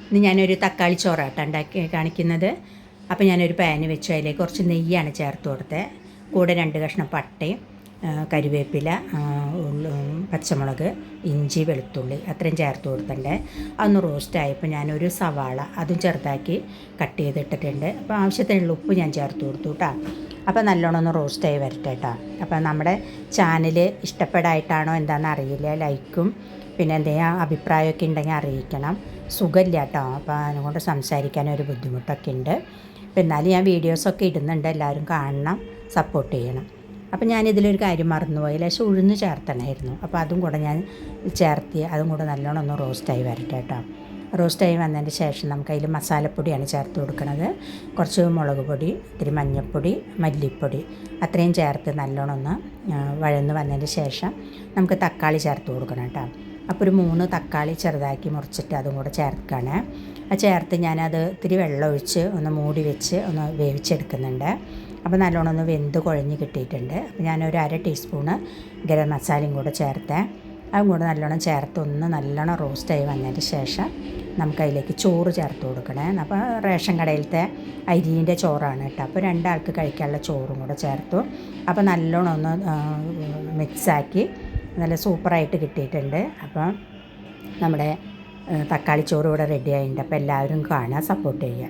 ഇന്ന് ഞാനൊരു തക്കാളി ചോറാട്ടോ ഉണ്ടാക്കി കാണിക്കുന്നത്. അപ്പോൾ ഞാനൊരു പാന് വെച്ചു, അതിലേക്ക് കുറച്ച് നെയ്യാണ് ചേർത്ത് കൊടുത്തത്. കൂടെ 2 കഷ്ണം പട്ടയും കരിവേപ്പില, പച്ചമുളക്, ഇഞ്ചി, വെളുത്തുള്ളി അത്രയും ചേർത്ത് കൊടുത്തിട്ടുണ്ട്. അതൊന്ന് റോസ്റ്റായപ്പോൾ ഞാനൊരു സവാള അതും ചെറുതാക്കി കട്ട് ചെയ്തിട്ടിട്ടുണ്ട്. അപ്പോൾ ആവശ്യത്തിനുള്ള ഉപ്പ് ഞാൻ ചേർത്ത് കൊടുത്തു കേട്ടോ. അപ്പോൾ നല്ലോണം ഒന്ന് റോസ്റ്റായി വരട്ടെ കേട്ടോ. അപ്പോൾ നമ്മുടെ ചാനൽ ഇഷ്ടപ്പെടായിട്ടാണോ എന്താണെന്ന് അറിയില്ല, ലൈക്കും പിന്നെ എന്തെങ്കിലും അഭിപ്രായമൊക്കെ ഉണ്ടെങ്കിൽ അറിയിക്കണം. സുഖമില്ല കേട്ടോ, അപ്പോൾ അതുകൊണ്ട് സംസാരിക്കാനൊരു ബുദ്ധിമുട്ടൊക്കെ ഉണ്ട്. അപ്പോൾ എന്നാലും ഞാൻ വീഡിയോസൊക്കെ ഇടുന്നുണ്ട്, എല്ലാവരും കാണണം, സപ്പോർട്ട് ചെയ്യണം. അപ്പോൾ ഞാനിതിലൊരു കാര്യം മറന്നുപോയി, ലേശം ഉഴുന്ന് ചേർത്തണമായിരുന്നു. അപ്പോൾ അതും കൂടെ ഞാൻ ചേർത്തി, അതും കൂടെ നല്ലോണം ഒന്ന് റോസ്റ്റായി വരട്ടെ കേട്ടോ. റോസ്റ്റായി വന്നതിന് ശേഷം നമുക്ക് അതിൽ മസാലപ്പൊടിയാണ് ചേർത്ത് കൊടുക്കുന്നത്. കുറച്ച് മുളക് പൊടി, ഇത്തിരി മഞ്ഞൾപ്പൊടി, മല്ലിപ്പൊടി അത്രയും ചേർത്ത് നല്ലോണം ഒന്ന് വഴന്ന് വന്നതിന് ശേഷം നമുക്ക് തക്കാളി ചേർത്ത് കൊടുക്കണം കേട്ടോ. അപ്പോൾ ഒരു 3 തക്കാളി ചെറുതാക്കി മുറിച്ചിട്ട് അതും കൂടെ ചേർക്കുകയാണ്. അത് ചേർത്ത് ഞാനത് ഇത്തിരി വെള്ളം ഒഴിച്ച് ഒന്ന് മൂടി വെച്ച് ഒന്ന് വേവിച്ചെടുക്കുന്നുണ്ട്. അപ്പോൾ നല്ലോണം ഒന്ന് വെന്ത് കുഴഞ്ഞ് കിട്ടിയിട്ടുണ്ട്. അപ്പോൾ ഞാനൊരു 1/2 ടീസ്പൂണ് ഗരം മസാലയും കൂടെ ചേർത്ത് അതും കൂടെ നല്ലോണം ചേർത്ത് ഒന്ന് നല്ലോണം റോസ്റ്റായി വന്നതിന് ശേഷം നമുക്കതിലേക്ക് ചോറ് ചേർത്ത് കൊടുക്കണേ. അപ്പോൾ റേഷൻ കടയിലത്തെ അരിൻ്റെ ചോറാണ് കേട്ടോ. അപ്പോൾ 2 ആൾക്ക് കഴിക്കാനുള്ള ചോറും കൂടെ ചേർത്തു. അപ്പോൾ നല്ലോണം ഒന്ന് മിക്സാക്കി നല്ല സൂപ്പറായിട്ട് കിട്ടിയിട്ടുണ്ട്. അപ്പോൾ നമ്മുടെ തക്കാളി ചോറ് ഇവിടെ റെഡി ആയിട്ടുണ്ട്. അപ്പോൾ എല്ലാവരും കാണുക, സപ്പോർട്ട് ചെയ്യുക.